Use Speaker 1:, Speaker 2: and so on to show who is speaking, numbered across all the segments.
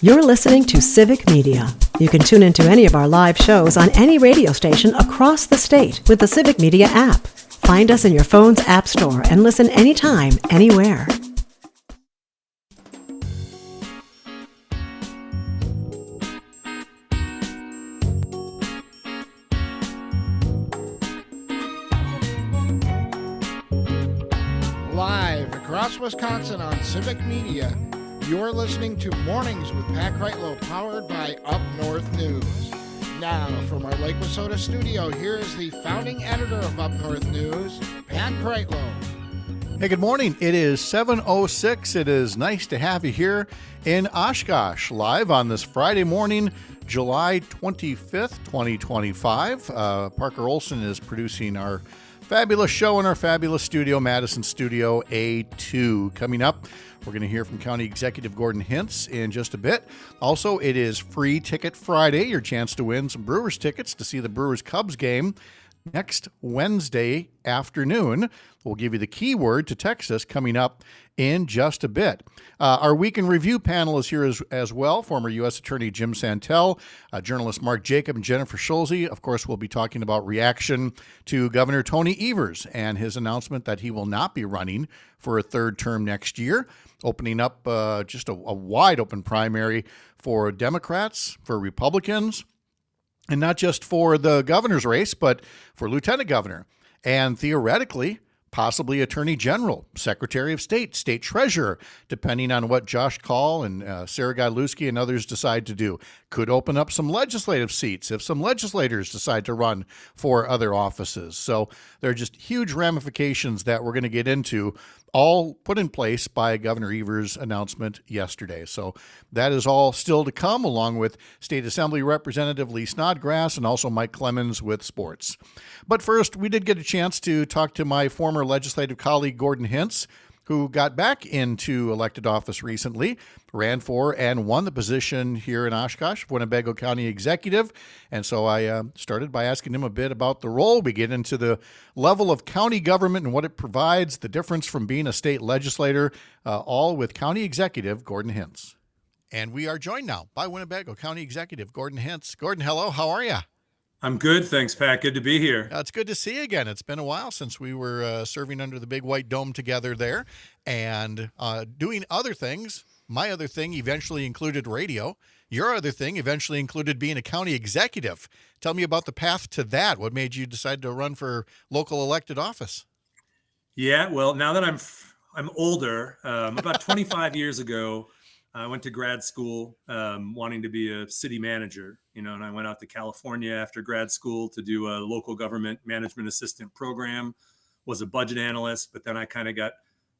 Speaker 1: You're listening to Civic Media. You can tune into any of our live shows on any radio station across the state with the Civic Media app. Find us in your phone's app store and listen anytime, anywhere.
Speaker 2: Live across Wisconsin on Civic Media, you're listening to Mornings with Pat Kreitlow, powered by Up North News. Now, from our Lake Wissota studio, here is the founding editor of Up North News, Pat Kreitlow.
Speaker 3: Hey, good morning. It is 7:06. It is nice to have you here in Oshkosh, live on this Friday morning, July 25th, 2025. Parker Olson is producing our fabulous show in our fabulous studio, Madison Studio A2. Coming up, we're going to hear from County Executive Gordon Hintz in just a bit. Also, it is Free Ticket Friday, your chance to win some Brewers tickets to see the Brewers-Cubs game next Wednesday afternoon. We'll give you the keyword to text us coming up in just a bit. Our Week in Review panel is here as well. Former U.S. Attorney Jim Santel, journalist Mark Jacob, and Jennifer Schulze. Of course, we'll be talking about reaction to Governor Tony Evers and his announcement that he will not be running for a third term next year, opening up just a wide open primary for Democrats, for Republicans, and not just for the governor's race, but for lieutenant governor and theoretically, possibly attorney general, secretary of state, state treasurer, depending on what Josh Kaul and Sarah Godlewski and others decide to do. Could open up some legislative seats if some legislators decide to run for other offices. So there are just huge ramifications that we're going to get into, all put in place by Governor Evers' announcement yesterday. So that is all still to come, along with State Assembly Representative Lee Snodgrass and also Mike Clemens with sports. But first, we did get a chance to talk to my former legislative colleague, Gordon Hintz, who got back into elected office recently, ran for and won the position here in Oshkosh, Winnebago County Executive. And so I started by asking him a bit about the role. We get into the level of county government and what it provides, the difference from being a state legislator, all with County Executive Gordon Hintz. And we are joined now by Winnebago County Executive Gordon Hintz. Gordon, hello. How are you?
Speaker 4: I'm good. Thanks, Pat. Good to be here.
Speaker 3: It's good to see you again. It's been a while since we were serving under the big white dome together there and doing other things. My other thing eventually included radio. Your other thing eventually included being a county executive. Tell me about the path to that. What made you decide to run for local elected office?
Speaker 4: Yeah, well, now that I'm older, about 25 years ago, I went to grad school wanting to be a city manager, and I went out to California after grad school to do a local government management assistant program, was a budget analyst, but then I kind of got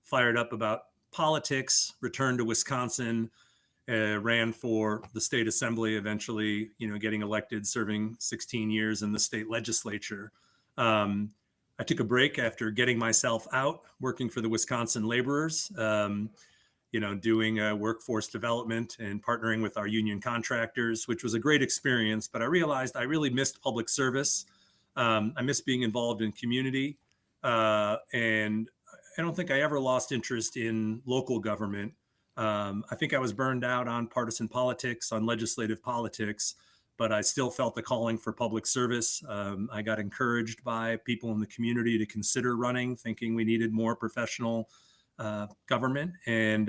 Speaker 4: fired up about politics, returned to Wisconsin, ran for the state assembly, eventually, getting elected, serving 16 years in the state legislature. I took a break after getting myself out, working for the Wisconsin laborers, doing workforce development and partnering with our union contractors, which was a great experience. But I realized I really missed public service. I missed being involved in community. And I don't think I ever lost interest in local government. I think I was burned out on partisan politics, on legislative politics, but I still felt the calling for public service. I got encouraged by people in the community to consider running, thinking we needed more professional government, and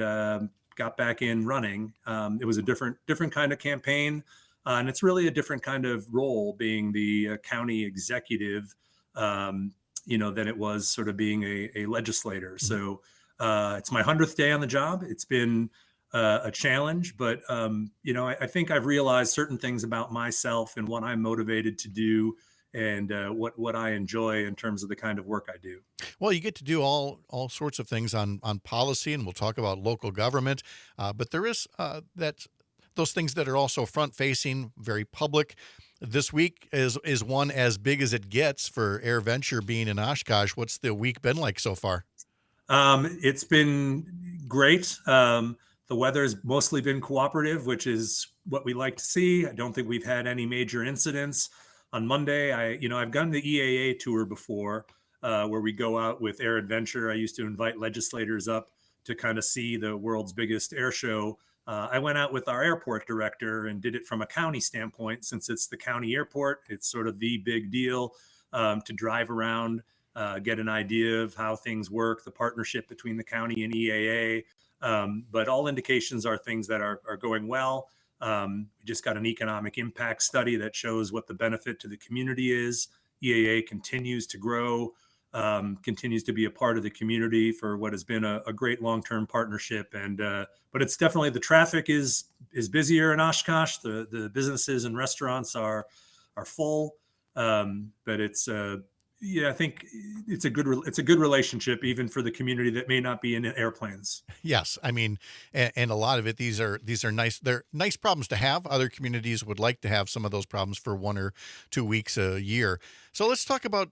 Speaker 4: got back in running. It was a different kind of campaign, and it's really a different kind of role being the county executive, than it was sort of being a legislator. So it's my 100th day on the job. It's been a challenge, but I think I've realized certain things about myself and what I'm motivated to do, and what I enjoy in terms of the kind of work I do.
Speaker 3: Well, you get to do all sorts of things on policy, and we'll talk about local government. But there is those things that are also front-facing, very public. This week is one as big as it gets for AirVenture being in Oshkosh. What's the week been like so far?
Speaker 4: It's been great. The weather's mostly been cooperative, which is what we like to see. I don't think we've had any major incidents. On Monday, I've done the EAA tour before, where we go out with AirVenture. I used to invite legislators up to kind of see the world's biggest air show. I went out with our airport director and did it from a county standpoint. Since it's the county airport, it's sort of the big deal to drive around, get an idea of how things work, the partnership between the county and EAA. But all indications are things that are going well. We just got an economic impact study that shows what the benefit to the community is. EAA continues to grow, continues to be a part of the community for what has been a great long-term partnership. And but it's definitely, the traffic is busier in Oshkosh. The businesses and restaurants are full, but it's yeah, I think it's a good relationship even for the community that may not be in airplanes.
Speaker 3: Yes, I mean, and a lot of it, these are nice. They're nice problems to have. Other communities would like to have some of those problems for 1 or 2 weeks a year. So let's talk about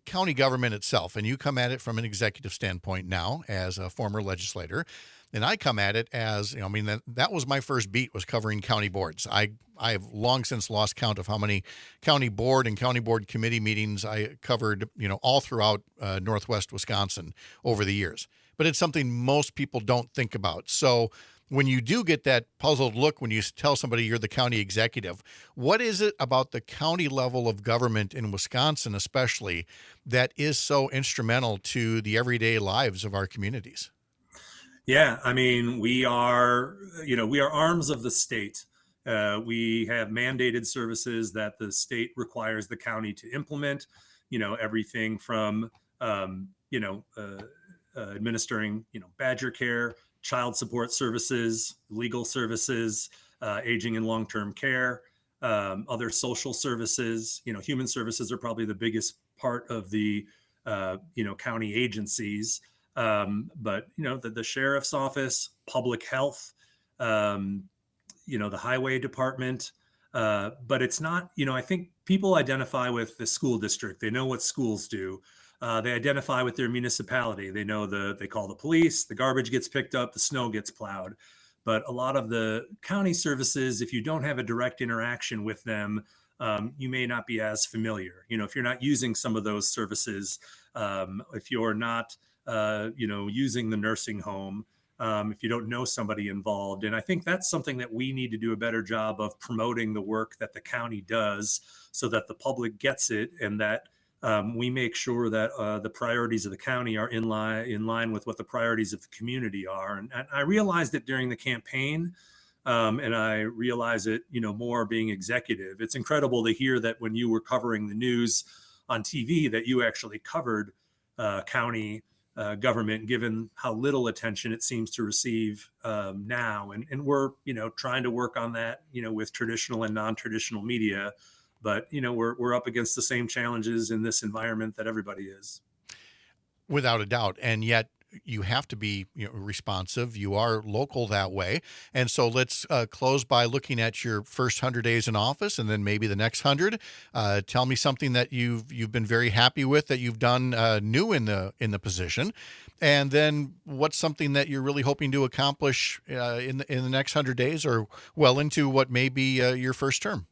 Speaker 3: county government itself. And you come at it from an executive standpoint now as a former legislator. And I come at it as, I mean, that was my first beat, was covering county boards. I have long since lost count of how many county board and county board committee meetings I covered, all throughout Northwest Wisconsin over the years. But it's something most people don't think about. So when you do get that puzzled look when you tell somebody you're the county executive, what is it about the county level of government in Wisconsin especially that is so instrumental to the everyday lives of our communities?
Speaker 4: Yeah, I mean, we are arms of the state. We have mandated services that the state requires the county to implement, everything from, administering, badger care, child support services, legal services, aging and long-term care, other social services. Human services are probably the biggest part of the, county agencies. But the sheriff's office, public health, the highway department, but it's not, I think people identify with the school district. They know what schools do. They identify with their municipality. They know they call the police, the garbage gets picked up, the snow gets plowed. But a lot of the county services, if you don't have a direct interaction with them, you may not be as familiar. If you're not using some of those services, if you're not using the nursing home, if you don't know somebody involved. And I think that's something that we need to do a better job of promoting the work that the county does so that the public gets it, and that we make sure that the priorities of the county are in line with what the priorities of the community are. And I realized it during the campaign, and I realize it, more being executive. It's incredible to hear that when you were covering the news on TV that you actually covered county government, given how little attention it seems to receive now. And we're, trying to work on that, with traditional and non-traditional media. But, we're up against the same challenges in this environment that everybody is.
Speaker 3: Without a doubt. And yet you have to be responsive. You are local that way. And so let's close by looking at your first 100 days in office and then maybe the next 100. Tell me something that you've been very happy with, that you've done new in the position. And then what's something that you're really hoping to accomplish in the next 100 days, or well into what may be your first term?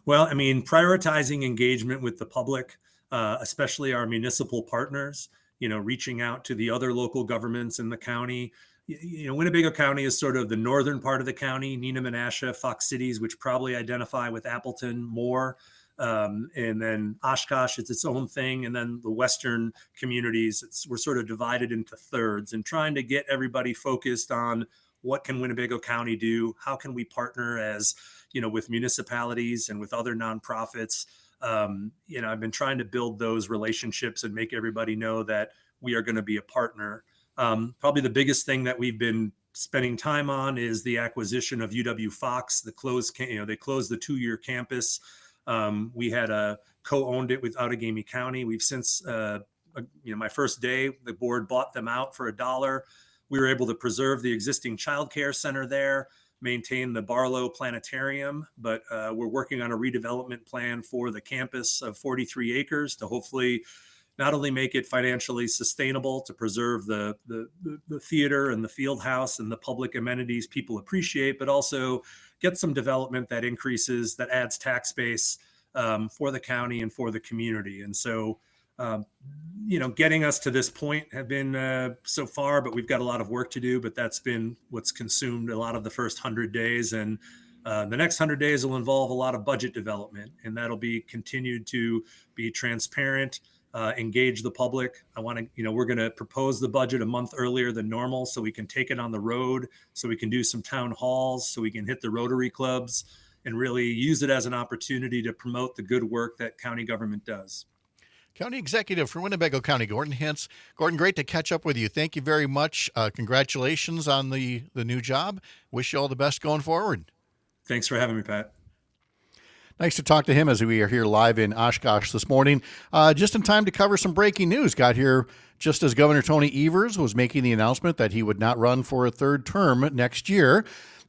Speaker 4: Well, I mean, prioritizing engagement with the public, especially our municipal partners, reaching out to the other local governments in the county. Winnebago County is sort of the northern part of the county, Neenah, Menasha, Fox Cities, which probably identify with Appleton more. And then Oshkosh, it's its own thing. And then the western communities, we're sort of divided into thirds, and trying to get everybody focused on what can Winnebago County do? How can we partner as, with municipalities and with other nonprofits? I've been trying to build those relationships and make everybody know that we are going to be a partner. Probably the biggest thing that we've been spending time on is the acquisition of UW-Fox. They closed the 2-year campus. We had co-owned it with Outagamie County. We've since, my first day, the board bought them out for $1. We were able to preserve the existing childcare center there, maintain the Barlow Planetarium, but we're working on a redevelopment plan for the campus of 43 acres to hopefully not only make it financially sustainable to preserve the theater and the field house and the public amenities people appreciate, but also get some development that adds tax base for the county and for the community. And so getting us to this point have been so far, but we've got a lot of work to do. But that's been what's consumed a lot of the first 100 days. And the next 100 days will involve a lot of budget development, and that'll be continued to be transparent, engage the public. We're going to propose the budget a month earlier than normal so we can take it on the road, so we can do some town halls, so we can hit the Rotary clubs and really use it as an opportunity to promote the good work that county government does.
Speaker 3: County Executive for Winnebago County, Gordon Hintz. Gordon, great to catch up with you. Thank you very much. Congratulations on the new job. Wish you all the best going forward.
Speaker 4: Thanks for having me, Pat.
Speaker 3: Nice to talk to him as we are here live in Oshkosh this morning. Just in time to cover some breaking news. Got here just as Governor Tony Evers was making the announcement that he would not run for a third term next year.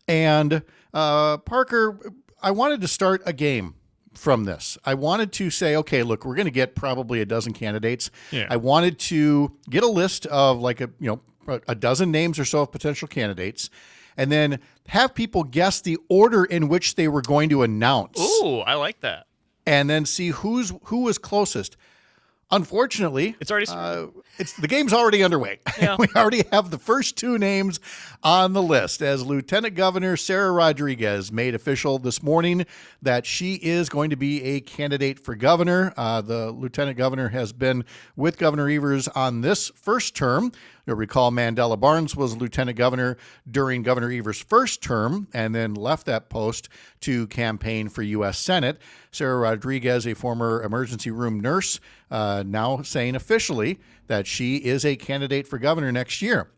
Speaker 3: And Parker, I wanted to start a game from this. I wanted to say, okay, look, we're going to get probably a dozen candidates.
Speaker 5: Yeah.
Speaker 3: I wanted to get a list of a dozen names or so of potential candidates, and then have people guess the order in which they were going to announce.
Speaker 5: Ooh, I like that.
Speaker 3: And then see who was closest. Unfortunately,
Speaker 5: It's already
Speaker 3: the game's already underway.
Speaker 5: Yeah.
Speaker 3: We already have the first two names on the list, as Lieutenant Governor Sarah Rodriguez made official this morning that she is going to be a candidate for governor. The Lieutenant Governor has been with Governor Evers on this first term. You'll recall Mandela Barnes was Lieutenant Governor during Governor Evers' first term and then left that post to campaign for U.S. Senate. Sarah Rodriguez, a former emergency room nurse, now saying officially that she is a candidate for governor next year.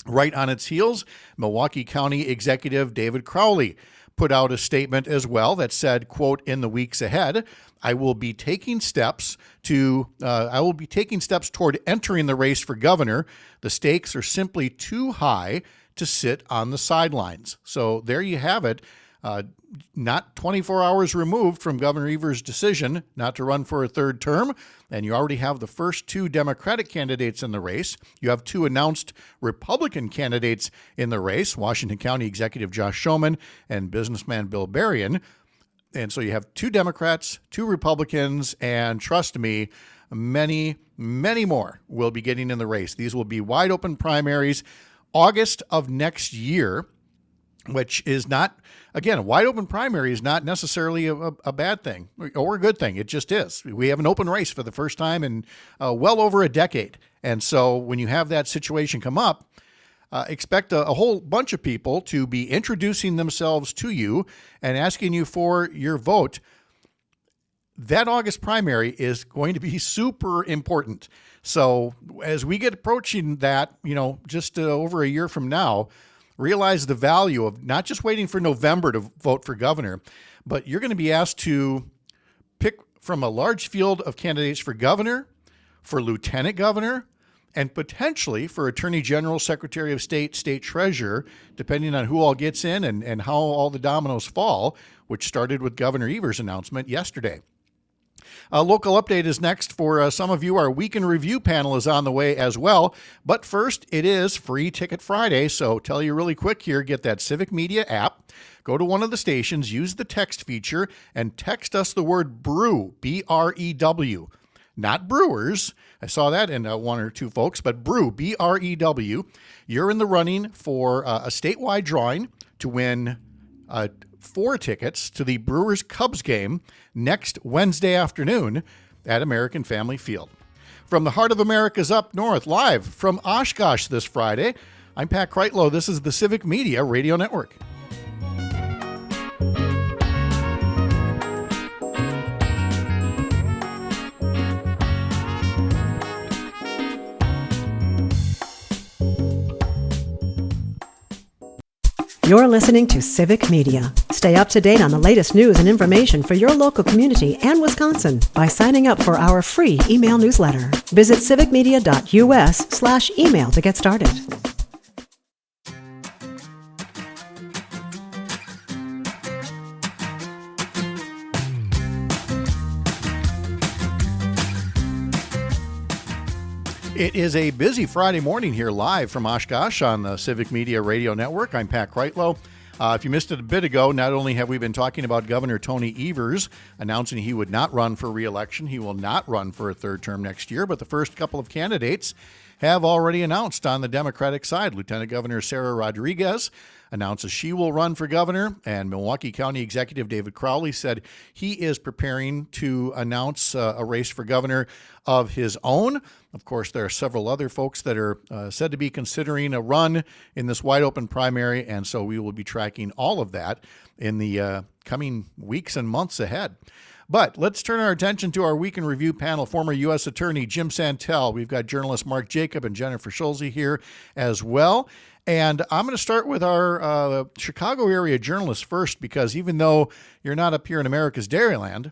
Speaker 3: Right on its heels, Milwaukee County Executive David Crowley put out a statement as well that said, quote, "In the weeks ahead, I will be taking steps toward entering the race for governor. The stakes are simply too high to sit on the sidelines." So there you have it. Not 24 hours removed from Governor Evers' decision not to run for a third term, and you already have the first two Democratic candidates in the race. You have two announced Republican candidates in the race, Washington County Executive Josh Schoeman and businessman Bill Berrien. And so you have two Democrats, two Republicans, and trust me, many, many more will be getting in the race. These will be wide open primaries August of next year, which is not, again, a wide open primary is not necessarily a bad thing or a good thing. It just is. We have an open race for the first time in well over a decade. And so when you have that situation come up, expect a whole bunch of people to be introducing themselves to you and asking you for your vote. That August primary is going to be super important. So as we get approaching that, just over a year from now, realize the value of not just waiting for November to vote for governor, but you're going to be asked to pick from a large field of candidates for governor, for lieutenant governor, and potentially for attorney general, secretary of state, state treasurer, depending on who all gets in and how all the dominoes fall, which started with Governor Evers' announcement yesterday. A local update is next for some of you. Our Week in Review panel is on the way as well. But first, it is Free Ticket Friday. So tell you really quick here, get that Civic Media app, go to one of the stations, use the text feature, and text us the word BREW, B-R-E-W. Not Brewers. I saw that in one or two folks, but BREW, B-R-E-W. You're in the running for a statewide drawing to win 4 tickets to the Brewers Cubs game next Wednesday afternoon at American Family Field. From the heart of America's up north, live from Oshkosh this Friday, I'm Pat Kreitlow. This is the Civic Media Radio Network.
Speaker 1: You're listening to Civic Media. Stay up to date on the latest news and information for your local community and Wisconsin by signing up for our free email newsletter. Visit civicmedia.us/email to get started.
Speaker 3: It is a busy Friday morning here live from Oshkosh on the Civic Media Radio Network. I'm Pat Kreitlow. If you missed it a bit ago, not only have we been talking about Governor Tony Evers announcing he would not run for re-election, he will not run for a third term next year, but the first couple of candidates have already announced on the Democratic side. Lieutenant Governor Sarah Rodriguez announces she will run for governor, and Milwaukee County Executive David Crowley said he is preparing to announce a race for governor of his own. Of course, there are several other folks that are said to be considering a run in this wide open primary, and so we will be tracking all of that in the coming weeks and months ahead. But let's turn our attention to our Week in Review panel. Former U.S. Attorney Jim Santel. We've got journalist Mark Jacob and Jennifer Schulze here as well. And I'm going to start with our Chicago area journalist first, because even though you're not up here in America's Dairyland,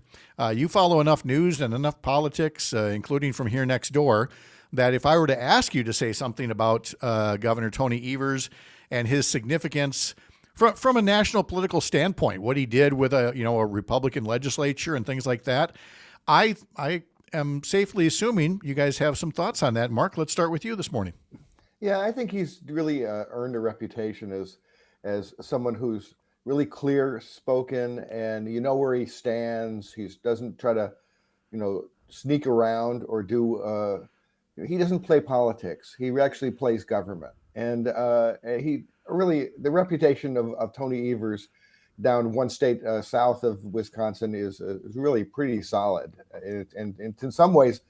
Speaker 3: you follow enough news and enough politics, including from here next door, that if I were to ask you to say something about Governor Tony Evers and his significance from a national political standpoint, what he did with a Republican legislature and things like that, I am safely assuming you guys have some thoughts on that. Mark, let's start with you this morning.
Speaker 5: Yeah, I think he's really earned a reputation as someone who's really clear spoken, and you know where he stands. He doesn't try to, sneak around or do. He doesn't play politics. He actually plays government, and he really, the reputation of Tony Evers down one state south of Wisconsin is really pretty solid. And in some ways,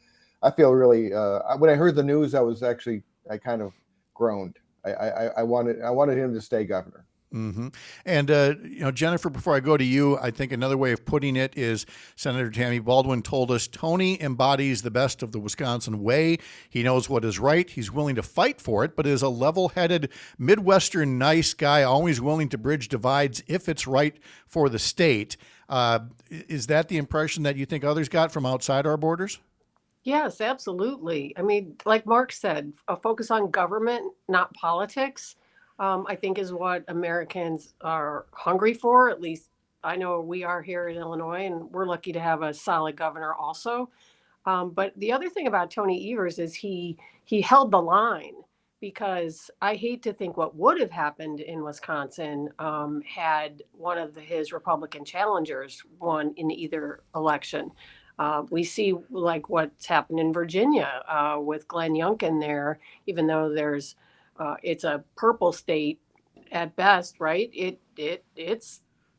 Speaker 5: I feel really. When I heard the news, I kind of groaned. I wanted him to stay governor.
Speaker 3: Mm-hmm. And, Jennifer, before I go to you, I think another way of putting it is Senator Tammy Baldwin told us Tony embodies the best of the Wisconsin way. He knows what is right. He's willing to fight for it, but is a level-headed, Midwestern nice guy, always willing to bridge divides if it's right for the state. Is that the impression that you think others got from outside our borders?
Speaker 6: Yes, absolutely. I mean, like Mark said, a focus on government, not politics, I think is what Americans are hungry for. At least I know we are here in Illinois, and we're lucky to have a solid governor also. But the other thing about Tony Evers is he held the line, because I hate to think what would have happened in Wisconsin had one of his Republican challengers won in either election. We see like what's happened in Virginia with Glenn Youngkin there, even though it's a purple state at best, right?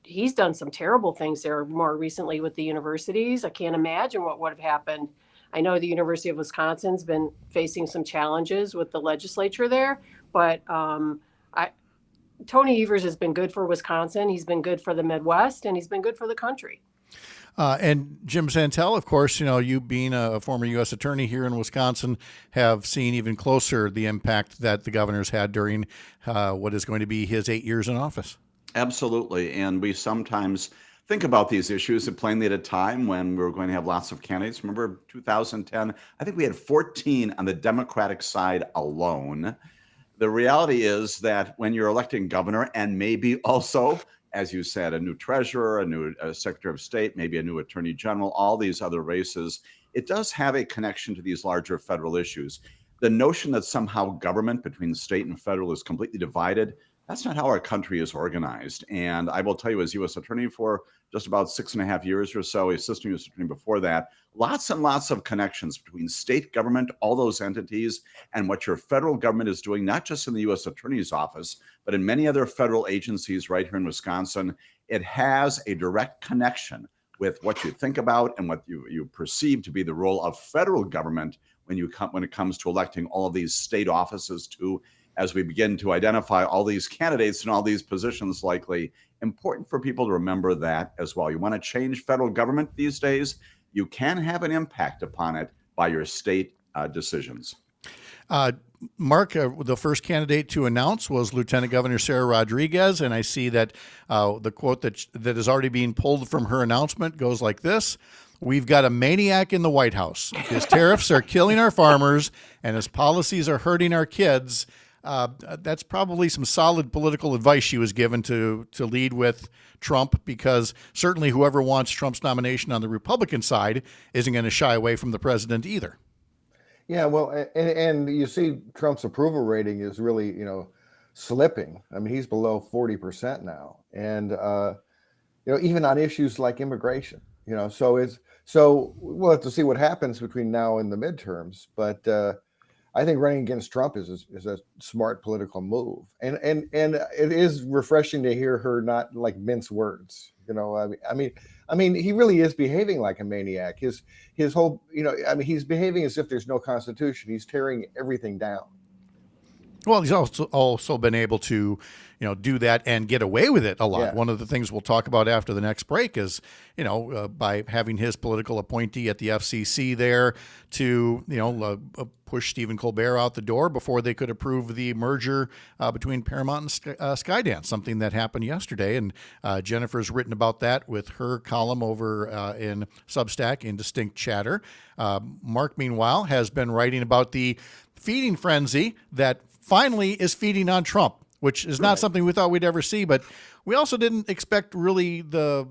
Speaker 6: He's done some terrible things there more recently with the universities. I can't imagine what would have happened. I know the University of Wisconsin's been facing some challenges with the legislature there, but Tony Evers has been good for Wisconsin. He's been good for the Midwest, and he's been good for the country.
Speaker 3: And Jim Santel, of course, you being a former U.S. attorney here in Wisconsin, have seen even closer the impact that the governor's had during what is going to be his 8 years in office.
Speaker 7: Absolutely. And we sometimes think about these issues plainly at a time when we were going to have lots of candidates. Remember 2010, I think we had 14 on the Democratic side alone. The reality is that when you're electing governor, and maybe also, as you said, a new treasurer, a new secretary of state, maybe a new attorney general, all these other races, it does have a connection to these larger federal issues. The notion that somehow government between state and federal is completely divided, that's not how our country is organized. And I will tell you, as U.S. attorney for just about 6.5 years or so, assistant U.S. attorney before that, lots and lots of connections between state government, all those entities, and what your federal government is doing, not just in the U.S. attorney's office, but in many other federal agencies right here in Wisconsin. It has a direct connection with what you think about and what you perceive to be the role of federal government when it comes to electing all of these state offices too. As we begin to identify all these candidates and all these positions likely, important for people to remember that as well. You want to change federal government these days, you can have an impact upon it by your state decisions.
Speaker 3: Mark, the first candidate to announce was Lieutenant Governor Sarah Rodriguez, and I see that the quote that is already being pulled from her announcement goes like this: "We've got a maniac in the White House. His tariffs are killing our farmers, and his policies are hurting our kids." That's probably some solid political advice she was given to lead with Trump, because certainly whoever wants Trump's nomination on the Republican side isn't going to shy away from the president either.
Speaker 5: Yeah, well, and you see Trump's approval rating is really, slipping. I mean, he's below 40% now, and even on issues like immigration. So we'll have to see what happens between now and the midterms. But I think running against Trump is a smart political move, and it is refreshing to hear her not like mince words. I mean, he really is behaving like a maniac. His whole, he's behaving as if there's no Constitution. He's tearing everything down.
Speaker 3: Well, he's also been able to, do that and get away with it a lot.
Speaker 5: Yeah.
Speaker 3: One of the things we'll talk about after the next break is, by having his political appointee at the FCC there to, push Stephen Colbert out the door before they could approve the merger between Paramount and Skydance, something that happened yesterday. And Jennifer's written about that with her column over in Substack, Indistinct Chatter. Mark, meanwhile, has been writing about the feeding frenzy that finally is feeding on Trump, which is not something we thought we'd ever see. But we also didn't expect really the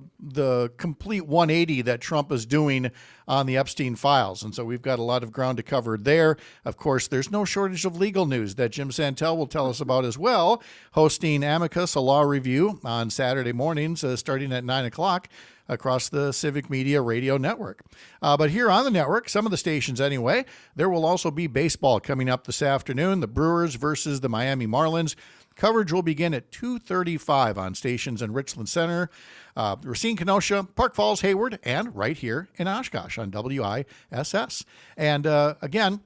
Speaker 3: complete 180 that Trump is doing on the Epstein files. And so we've got a lot of ground to cover there. Of course, there's no shortage of legal news that Jim Santel will tell us about as well, hosting Amicus, a law review on Saturday mornings starting at 9 o'clock across the Civic Media Radio Network. But here on the network, some of the stations anyway, there will also be baseball coming up this afternoon, the Brewers versus the Miami Marlins. Coverage will begin at 2:35 on stations in Richland Center, Racine, Kenosha, Park Falls, Hayward, and right here in Oshkosh on WISS. And again,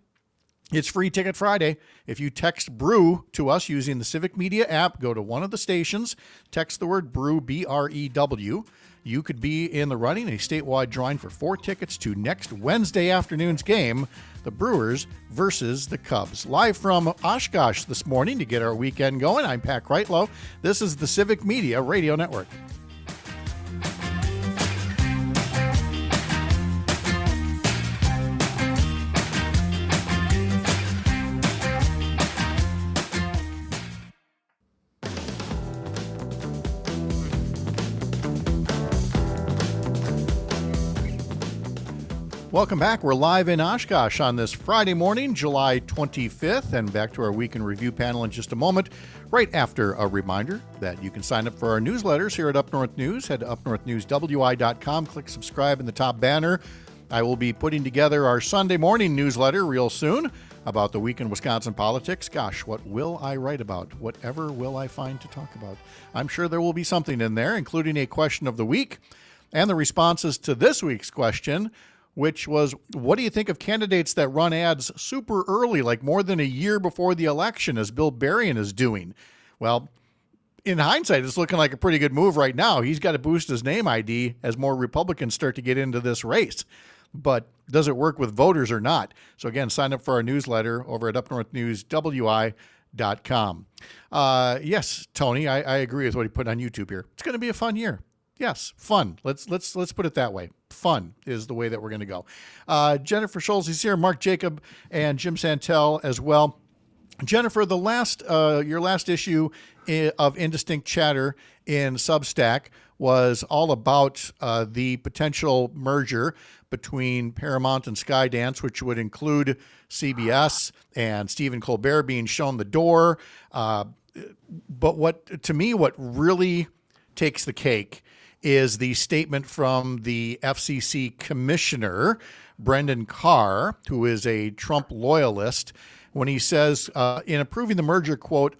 Speaker 3: it's Free Ticket Friday. If you text BREW to us using the Civic Media app, go to one of the stations, text the word BREW, B-R-E-W. You could be in the running, a statewide drawing for 4 tickets to next Wednesday afternoon's game, the Brewers versus the Cubs. Live from Oshkosh this morning to get our weekend going, I'm Pat Kreitlow. This is the Civic Media Radio Network. Welcome back. We're live in Oshkosh on this Friday morning, July 25th, and back to our week in review panel in just a moment, right after a reminder that you can sign up for our newsletters here at Up North News. Head to upnorthnewswi.com, click subscribe in the top banner. I will be putting together our Sunday morning newsletter real soon about the week in Wisconsin politics. Gosh, what will I write about? Whatever will I find to talk about? I'm sure there will be something in there, including a question of the week and the responses to this week's question, which was, what do you think of candidates that run ads super early, like more than a year before the election, as Bill Berrien is doing? Well, in hindsight, it's looking like a pretty good move right now. He's got to boost his name ID as more Republicans start to get into this race. But does it work with voters or not? So again, sign up for our newsletter over at upnorthnewswi.com. Yes, Tony, I agree with what he put on YouTube here. It's going to be a fun year. Yes, fun. Let's put it that way. Fun is the way that we're going to go. Jennifer Scholes is here, Mark Jacob, and Jim Santel as well. Jennifer, your last issue of Indistinct Chatter in Substack was all about the potential merger between Paramount and Skydance, which would include CBS and Stephen Colbert being shown the door. But what really takes the cake is the statement from the FCC commissioner, Brendan Carr, who is a Trump loyalist, when he says, in approving the merger, quote,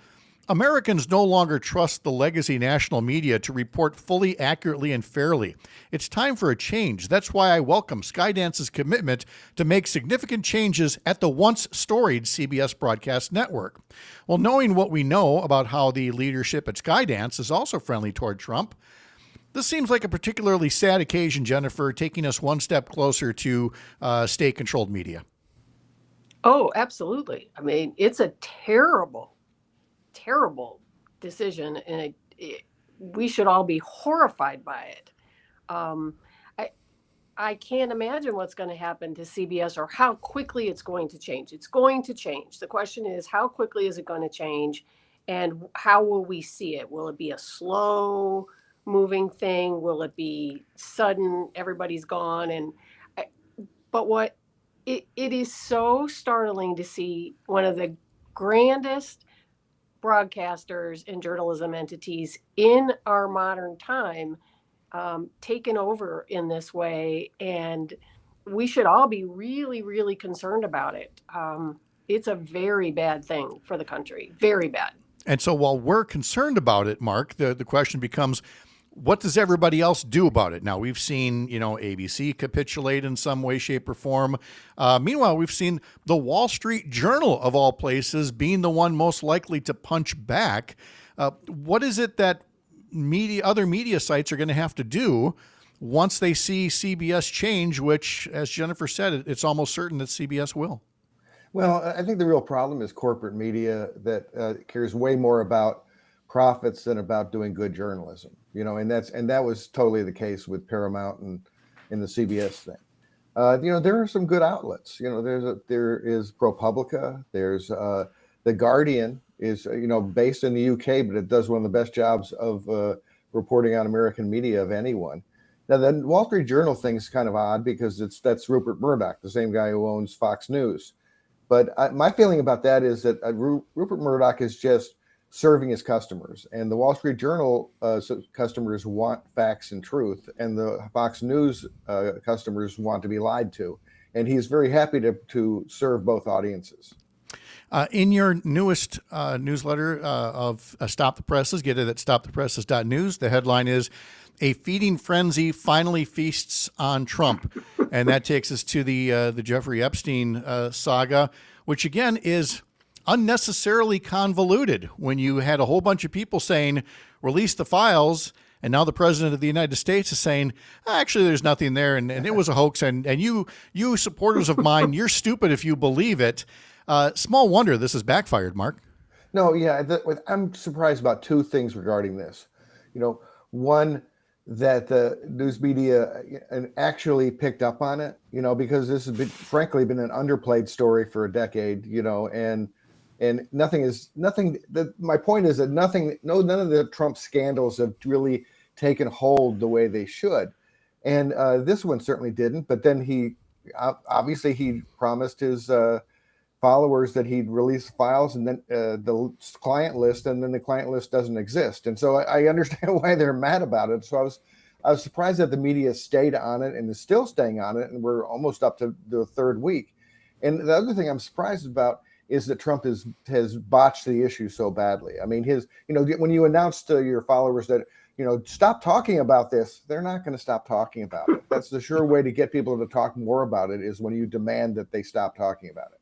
Speaker 3: Americans no longer trust the legacy national media to report fully, accurately, and fairly. It's time for a change. That's why I welcome Skydance's commitment to make significant changes at the once storied CBS broadcast network. Well, knowing what we know about how the leadership at Skydance is also friendly toward Trump, this seems like a particularly sad occasion, Jennifer, taking us one step closer to state-controlled media.
Speaker 6: Oh, absolutely. I mean, it's a terrible, terrible decision, and we should all be horrified by it. I can't imagine what's going to happen to CBS or how quickly it's going to change. It's going to change. The question is, how quickly is it going to change, and how will we see it? Will it be a slow moving thing? Will it be sudden, everybody's gone? But what it is so startling to see one of the grandest broadcasters and journalism entities in our modern time taken over in this way. And we should all be really, really concerned about it. It's a very bad thing for the country, very bad.
Speaker 3: And so while we're concerned about it, Mark, the question becomes, what does everybody else do about it? Now, we've seen, ABC capitulate in some way, shape, or form. Meanwhile, we've seen the Wall Street Journal, of all places, being the one most likely to punch back. What is it that other media sites are going to have to do once they see CBS change, which, as Jennifer said, it's almost certain that CBS will?
Speaker 5: Well, I think the real problem is corporate media that cares way more about profits than about doing good journalism, and that was totally the case with Paramount and the CBS thing. There are some good outlets. There is ProPublica. There's The Guardian is based in the UK, but it does one of the best jobs of reporting on American media of anyone. Now, the Wall Street Journal thing is kind of odd because that's Rupert Murdoch, the same guy who owns Fox News. But my feeling about that is that Rupert Murdoch is just serving his customers, and the Wall Street Journal customers want facts and truth, and the Fox News customers want to be lied to, and he's very happy to serve both audiences.
Speaker 3: In your newest newsletter of Stop the Presses, get it at stopthepresses.news. The headline is, "A Feeding Frenzy Finally Feasts on Trump." And that takes us to the Jeffrey Epstein saga, which again is unnecessarily convoluted when you had a whole bunch of people saying, release the files. And now the president of the United States is saying, actually, there's nothing there. And it was a hoax. And you supporters of mine, you're stupid if you believe it. Small wonder this has backfired, Mark.
Speaker 5: No, yeah. I'm surprised about two things regarding this. One, that the news media actually picked up on it, because this has frankly been an underplayed story for a decade, and my point is that none of the Trump scandals have really taken hold the way they should. And this one certainly didn't, but then he promised his followers that he'd release files and then the client list, and then the client list doesn't exist. And so I understand why they're mad about it. So I was surprised that the media stayed on it and is still staying on it. And we're almost up to the third week. And the other thing I'm surprised about is that Trump has botched the issue so badly. I mean, when you announce to your followers that, stop talking about this, they're not going to stop talking about it. That's the sure way to get people to talk more about it, is when you demand that they stop talking about it.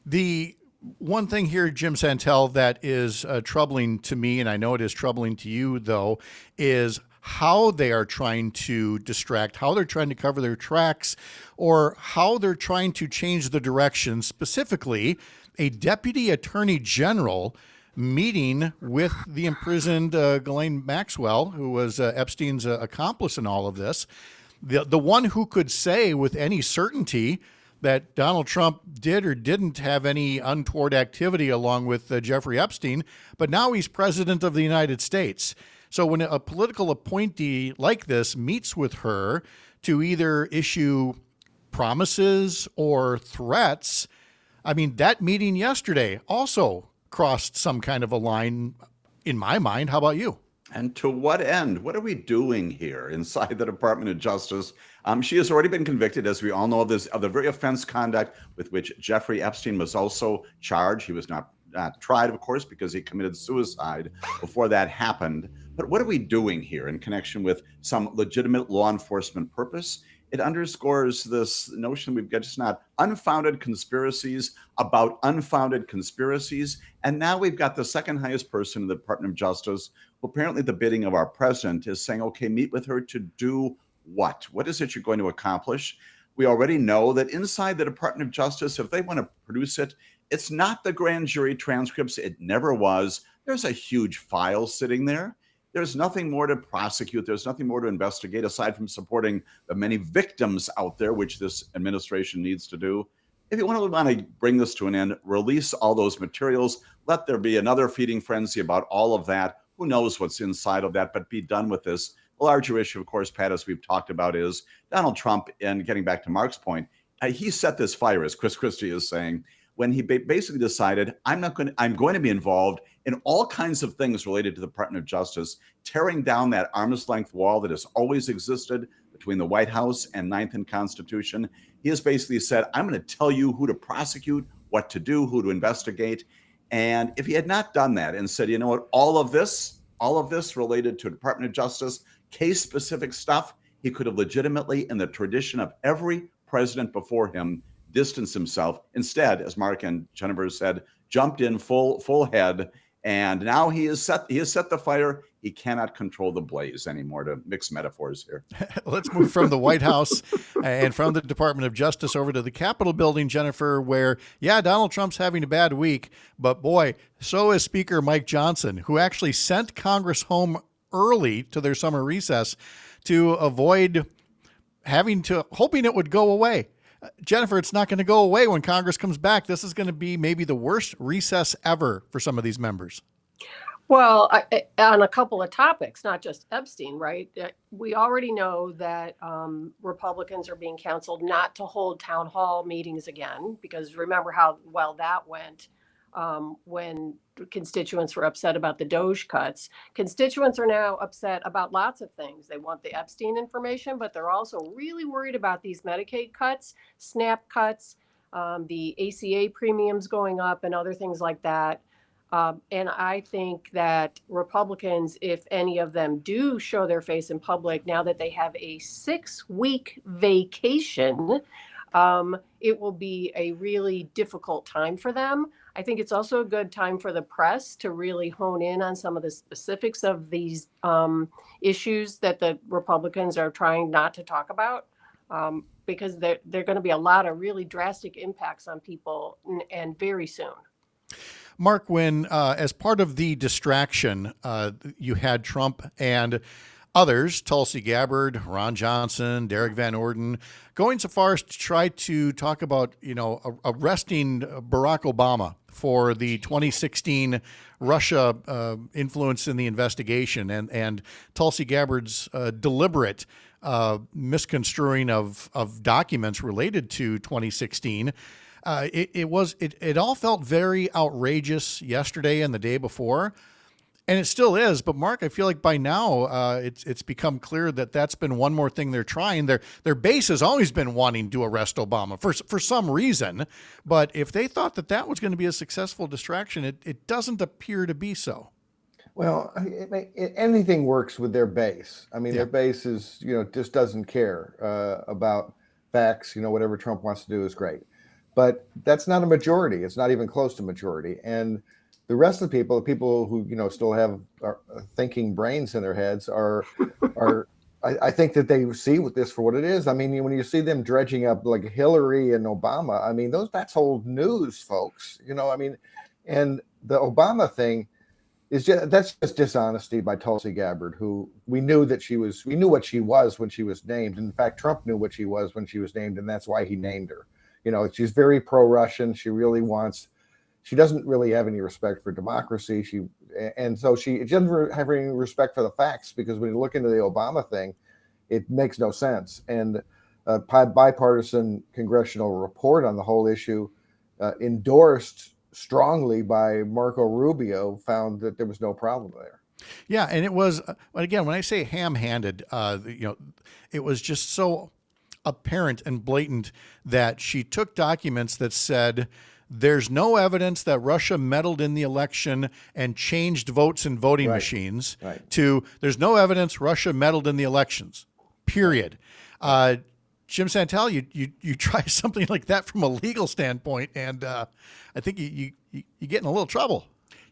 Speaker 3: The one thing here, Jim Santel, that is troubling to me, and I know it is troubling to you, though, is how they are trying to distract, how they're trying to cover their tracks, or how they're trying to change the direction. Specifically, a deputy attorney general meeting with the imprisoned Ghislaine Maxwell, who was Epstein's accomplice in all of this, the one who could say with any certainty that Donald Trump did or didn't have any untoward activity along with Jeffrey Epstein, but now he's president of the United States. So when a political appointee like this meets with her to either issue promises or threats, I mean, that meeting yesterday also crossed some kind of a line in my mind. How about you?
Speaker 7: And to what end? What are we doing here inside the Department of Justice? She has already been convicted, as we all know, of the very offense conduct with which Jeffrey Epstein was also charged. He was not tried, of course, because he committed suicide before that happened. But what are we doing here in connection with some legitimate law enforcement purpose? It underscores this notion we've got just not unfounded conspiracies about unfounded conspiracies. And now we've got the second highest person in the Department of Justice, who apparently the bidding of our president is saying, okay, meet with her to do what? What is it you're going to accomplish? We already know that inside the Department of Justice, if they want to produce it, it's not the grand jury transcripts. It never was. There's a huge file sitting there. There's nothing more to prosecute. There's nothing more to investigate aside from supporting the many victims out there, which this administration needs to do. If you want to bring this to an end, release all those materials. Let there be another feeding frenzy about all of that. Who knows what's inside of that, but be done with this. The larger issue, of course, Pat, as we've talked about, is Donald Trump, and getting back to Mark's point, he set this fire, as Chris Christie is saying, when he basically decided, I'm going to be involved in all kinds of things related to the Department of Justice, tearing down that arm's length wall that has always existed between the White House and Ninth and Constitution. He has basically said, I'm going to tell you who to prosecute, what to do, who to investigate. And if he had not done that and said, you know what, all of this related to Department of Justice, case-specific stuff, he could have legitimately, in the tradition of every president before him, distanced himself. Instead, as Mark and Jennifer said, jumped in full head, and now he has set the fire. He cannot control the blaze anymore, to mix metaphors here.
Speaker 3: Let's move from the White House and from the Department of Justice over to the Capitol building, Jennifer, where, yeah, Donald Trump's having a bad week, but boy, so is Speaker Mike Johnson, who actually sent Congress home early to their summer recess to avoid hoping it would go away. Jennifer, it's not going to go away when Congress comes back. This is going to be maybe the worst recess ever for some of these members.
Speaker 6: Well, on a couple of topics, not just Epstein, right? We already know that Republicans are being counseled not to hold town hall meetings again, because remember how well that went when constituents were upset about the DOJ cuts. Constituents are now upset about lots of things. They want the Epstein information, but they're also really worried about these Medicaid cuts, SNAP cuts, the ACA premiums going up, and other things like that. And I think that Republicans, if any of them do show their face in public, now that they have a 6-week vacation, it will be a really difficult time for them. I think it's also a good time for the press to really hone in on some of the specifics of these issues that the Republicans are trying not to talk about, because there are going to be a lot of really drastic impacts on people and very soon.
Speaker 3: Mark, when as part of the distraction, you had Trump and others, Tulsi Gabbard, Ron Johnson, Derek Van Orden, going so far as to try to talk about, arresting Barack Obama for the 2016 Russia influence in the investigation, and Tulsi Gabbard's deliberate misconstruing of documents related to 2016. It all felt very outrageous yesterday and the day before, and it still is. But Mark, I feel like by now it's become clear that that's been one more thing they're trying. Their base has always been wanting to arrest Obama for some reason, but if they thought that was going to be a successful distraction, it doesn't appear to be so.
Speaker 5: Well, anything works with their base. I mean,
Speaker 3: Yeah.
Speaker 5: Their base is, just doesn't care about facts. Whatever Trump wants to do is great. But that's not a majority. It's not even close to majority. And the rest of the people who, still have thinking brains in their heads I think that they see this for what it is. I mean, when you see them dredging up like Hillary and Obama, I mean, that's old news, folks. And the Obama thing is that's just dishonesty by Tulsi Gabbard, who we knew what she was when she was named. In fact, Trump knew what she was when she was named, and that's why he named her. She's very pro-Russian. She doesn't really have any respect for democracy. She doesn't have any respect for the facts, because when you look into the Obama thing, it makes no sense. And a bipartisan congressional report on the whole issue, endorsed strongly by Marco Rubio, found that there was no problem there.
Speaker 3: Yeah, and it was, again, when I say ham-handed, it was just so apparent and blatant that she took documents that said there's no evidence that Russia meddled in the election and changed votes in voting machines, to there's no evidence Russia meddled in the elections, period. Jim Santel, you try something like that from a legal standpoint, and I think you get in a little trouble.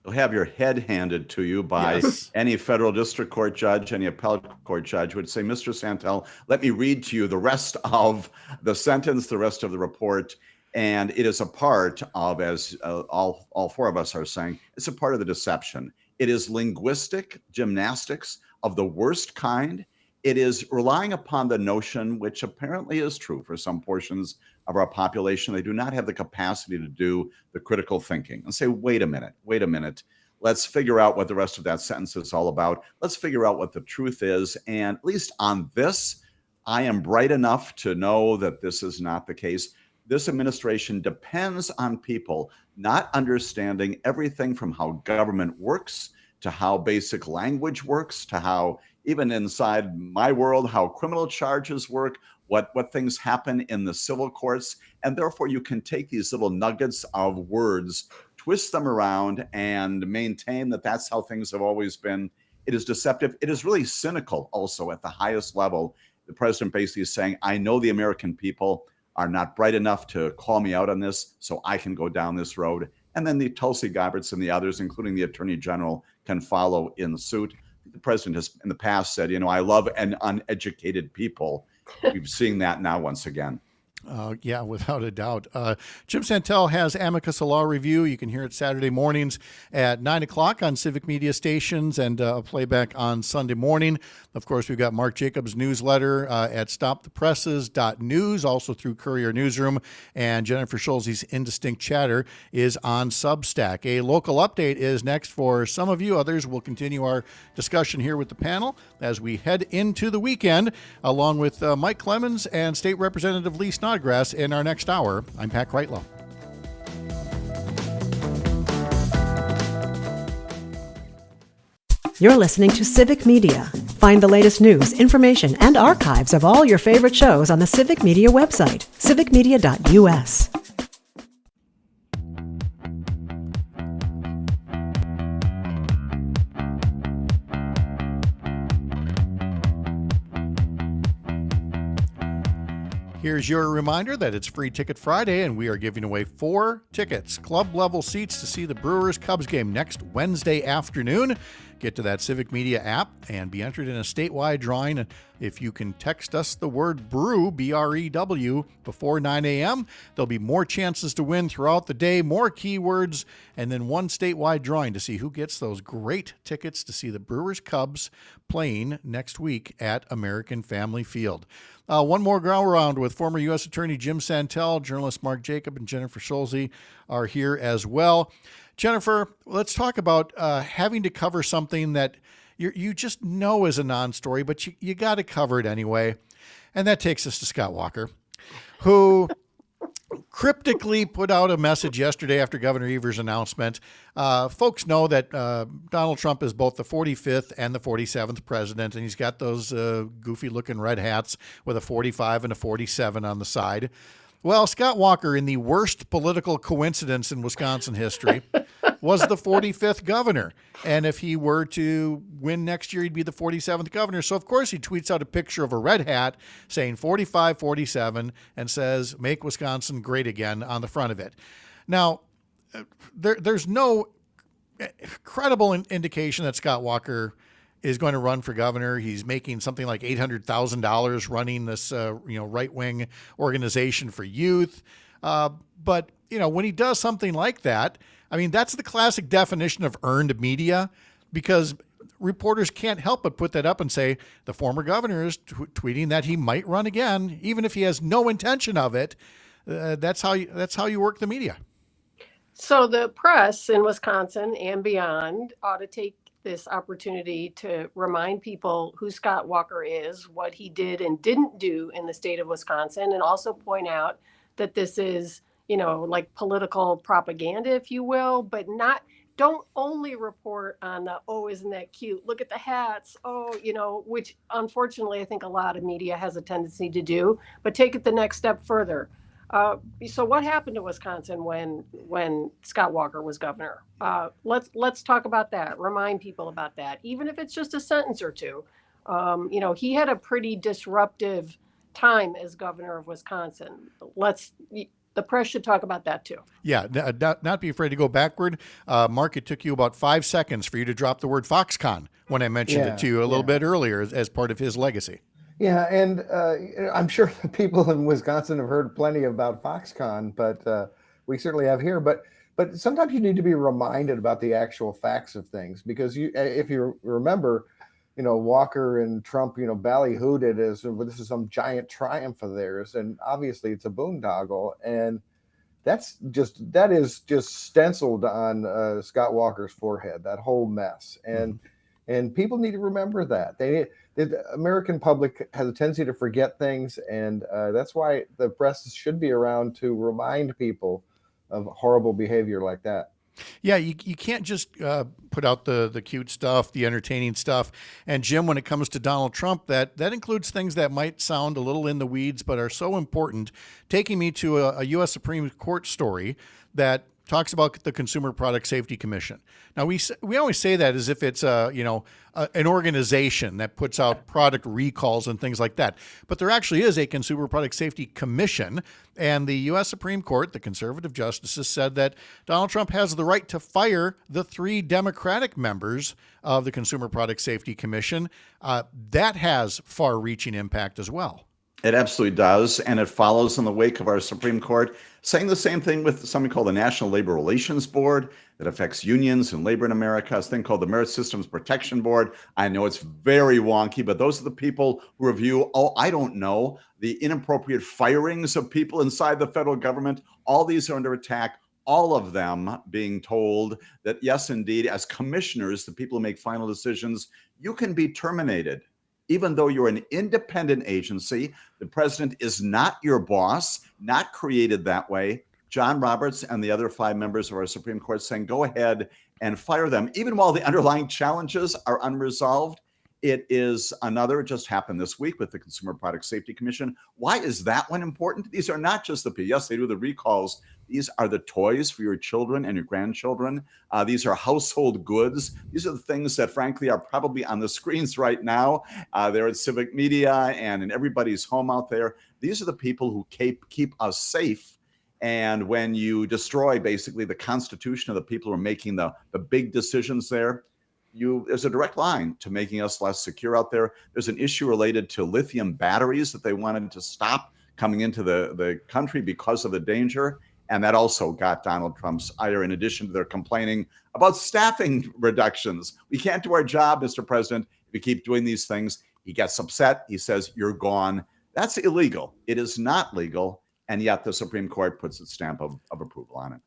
Speaker 7: You'll have your head handed to you by any federal district court judge, any appellate court judge would say, Mr. Santel, let me read to you the rest of the sentence, the rest of the report. And it is a part of, as all four of us are saying, it's a part of the deception. It is linguistic gymnastics of the worst kind. It is relying upon the notion, which apparently is true for some portions of our population, they do not have the capacity to do the critical thinking and say, wait a minute. Let's figure out what the rest of that sentence is all about. Let's figure out what the truth is. And at least on this, I am bright enough to know that this is not the case. this administration depends on people not understanding everything from how government works to how basic language works to how, even inside my world, how criminal charges work, what things happen in the civil courts. And therefore, you can take these little nuggets of words, twist them around, and maintain that that's how things have always been. It is deceptive. It is really cynical also at the highest level. The president basically is saying, I know the American people are not bright enough to call me out on this, so I can go down this road. And then the Tulsi Gabbards and the others, including the Attorney General, can follow in suit. The president has in the past said, I love an uneducated people. We've seen that now once again.
Speaker 3: Yeah, without a doubt. Jim Santel has Amicus, a law review. You can hear it Saturday mornings at 9 o'clock on Civic Media stations and playback on Sunday morning. Of course, we've got Mark Jacobs' newsletter at stopthepresses.news, also through Courier Newsroom. And Jennifer Schulze's Indistinct Chatter is on Substack. A local update is next for some of you. Others will continue our discussion here with the panel as we head into the weekend, along with Mike Clemens and State Representative Lee Snodgrass in our next hour. I'm Pat Kreitlow.
Speaker 1: You're listening to Civic Media. Find the latest news, information, and archives of all your favorite shows on the Civic Media website, civicmedia.us.
Speaker 3: Here's your reminder that it's Free Ticket Friday, and we are giving away 4 tickets, club-level seats to see the Brewers-Cubs game next Wednesday afternoon. Get to that Civic Media app and be entered in a statewide drawing. If you can text us the word BREW, B-R-E-W, before 9 a.m., there'll be more chances to win throughout the day, more keywords, and then one statewide drawing to see who gets those great tickets to see the Brewers-Cubs playing next week at American Family Field. One more go around with former U.S. Attorney Jim Santel, journalist Mark Jacob, and Jennifer Schulze are here as well. Jennifer, let's talk about having to cover something that you just know is a non-story, but you got to cover it anyway. And that takes us to Scott Walker, who cryptically put out a message yesterday after Governor Evers' announcement. Folks know that Donald Trump is both the 45th and the 47th president, and he's got those goofy-looking red hats with a 45 and a 47 on the side. Well, Scott Walker, in the worst political coincidence in Wisconsin history, was the 45th governor. And if he were to win next year, he'd be the 47th governor. So, of course, he tweets out a picture of a red hat saying 45, 47, and says, "Make Wisconsin great again" on the front of it. Now, there's no credible indication that Scott Walker is going to run for governor. He's making something like $800,000 running this right-wing organization for youth. But when he does something like that, I mean, that's the classic definition of earned media, because reporters can't help but put that up and say the former governor is tweeting that he might run again, even if he has no intention of it. That's how you work the media. So
Speaker 6: the press in Wisconsin and beyond ought to take this opportunity to remind people who Scott Walker is, what he did and didn't do in the state of Wisconsin, and also point out that this is, like political propaganda, if you will, but don't only report on the, oh, isn't that cute? Look at the hats. Oh, which unfortunately I think a lot of media has a tendency to do, but take it the next step further. So what happened to Wisconsin when Scott Walker was governor? Let's talk about that. Remind people about that, even if it's just a sentence or two. He had a pretty disruptive time as governor of Wisconsin. The press should talk about that too.
Speaker 3: Yeah, not be afraid to go backward. Mark, it took you about 5 seconds for you to drop the word Foxconn when I mentioned it to you a little bit earlier as part of his legacy.
Speaker 5: Yeah, and I'm sure the people in Wisconsin have heard plenty about Foxconn, but we certainly have here. But sometimes you need to be reminded about the actual facts of things, because if you remember, Walker and Trump, ballyhooed as this is some giant triumph of theirs, and obviously it's a boondoggle, and that is just stenciled on Scott Walker's forehead, that whole mess, and people need to remember that they American public has a tendency to forget things, and that's why the press should be around to remind people of horrible behavior like that.
Speaker 3: Yeah, you can't just put out the cute stuff, the entertaining stuff. And Jim, when it comes to Donald Trump, that includes things that might sound a little in the weeds, but are so important. Taking me to a U.S. Supreme Court story that talks about the Consumer Product Safety Commission. Now, we always say that as if it's an organization that puts out product recalls and things like that. But there actually is a Consumer Product Safety Commission, and the U.S. Supreme Court, the conservative justices, said that Donald Trump has the right to fire the 3 Democratic members of the Consumer Product Safety Commission. That has far-reaching impact as well.
Speaker 7: It absolutely does, and it follows in the wake of our Supreme Court saying the same thing with something called the National Labor Relations Board that affects unions and labor in America, a thing called the Merit Systems Protection Board. I know it's very wonky, but those are the people who review, the inappropriate firings of people inside the federal government. All these are under attack, all of them being told that, yes, indeed, as commissioners, the people who make final decisions, you can be terminated. Even though you're an independent agency, the president is not your boss, not created that way. John Roberts and the other 5 members of our Supreme Court saying, go ahead and fire them. Even while the underlying challenges are unresolved, it is another, just happened this week with the Consumer Product Safety Commission. Why is that one important? These are not just yes, they do the recalls. These are the toys for your children and your grandchildren. These are household goods. These are the things that, frankly, are probably on the screens right now. They're at civic media and in everybody's home out there. These are the people who keep us safe. And when you destroy, basically, the constitution of the people who are making the big decisions there's a direct line to making us less secure out there. There's an issue related to lithium batteries that they wanted to stop coming into the country because of the danger. And that also got Donald Trump's ire, in addition to their complaining about staffing reductions. We can't do our job, Mr. President, if we keep doing these things. He gets upset. He says, you're gone. That's illegal. It is not legal. And yet the Supreme Court puts its stamp of approval on it.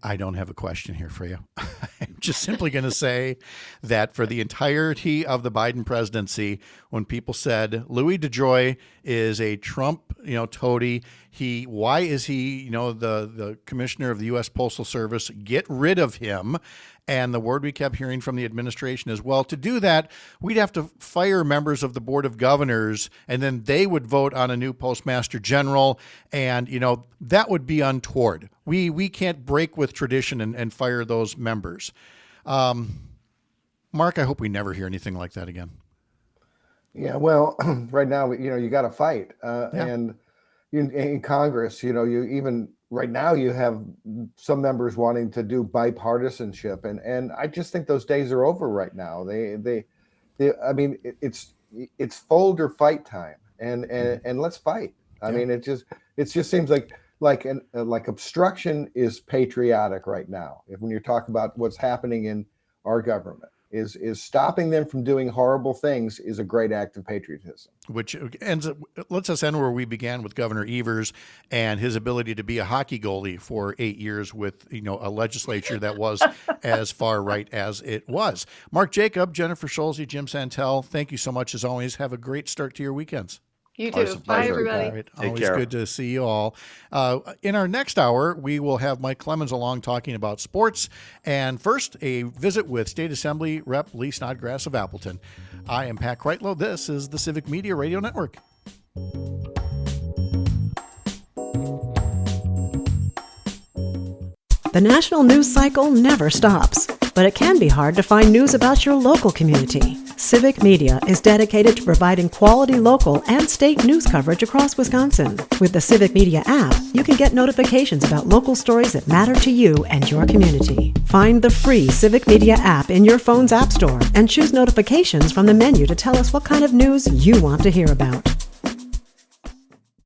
Speaker 3: I don't have a question here for you. I'm just simply going to say that for the entirety of the Biden presidency, when people said Louis DeJoy is a Trump, toady, why is he, the commissioner of the U.S. Postal Service? Get rid of him. And the word we kept hearing from the administration is, well, to do that, we'd have to fire members of the Board of Governors, and then they would vote on a new postmaster general. And, that would be untoward. We can't break with tradition and fire those members. Mark, I hope we never hear anything like that again.
Speaker 5: Yeah, well, right now, you got to fight. And in Congress, right now you have some members wanting to do bipartisanship, and I just think those days are over right now. It's fold or fight time, and let's fight. I mean, it just seems like obstruction is patriotic right now. When you talk about what's happening in our government, is stopping them from doing horrible things is a great act of patriotism.
Speaker 3: Which lets us end where we began with Governor Evers and his ability to be a hockey goalie for 8 years with a legislature that was as far right as it was. Mark Jacob, Jennifer Scholze, Jim Santel, thank you so much as always. Have a great start to your weekends.
Speaker 6: You too. Bye, everybody.
Speaker 3: All right. Always good to see you all. In our next hour, we will have Mike Clemens along talking about sports. And first, a visit with State Assembly Rep. Lee Snodgrass of Appleton. I am Pat Kreitlow. This is the Civic Media Radio Network.
Speaker 1: The national news cycle never stops, but it can be hard to find news about your local community. Civic Media is dedicated to providing quality local and state news coverage across Wisconsin. With the Civic Media app, you can get notifications about local stories that matter to you and your community. Find the free Civic Media app in your phone's app store and choose notifications from the menu to tell us what kind of news you want to hear about.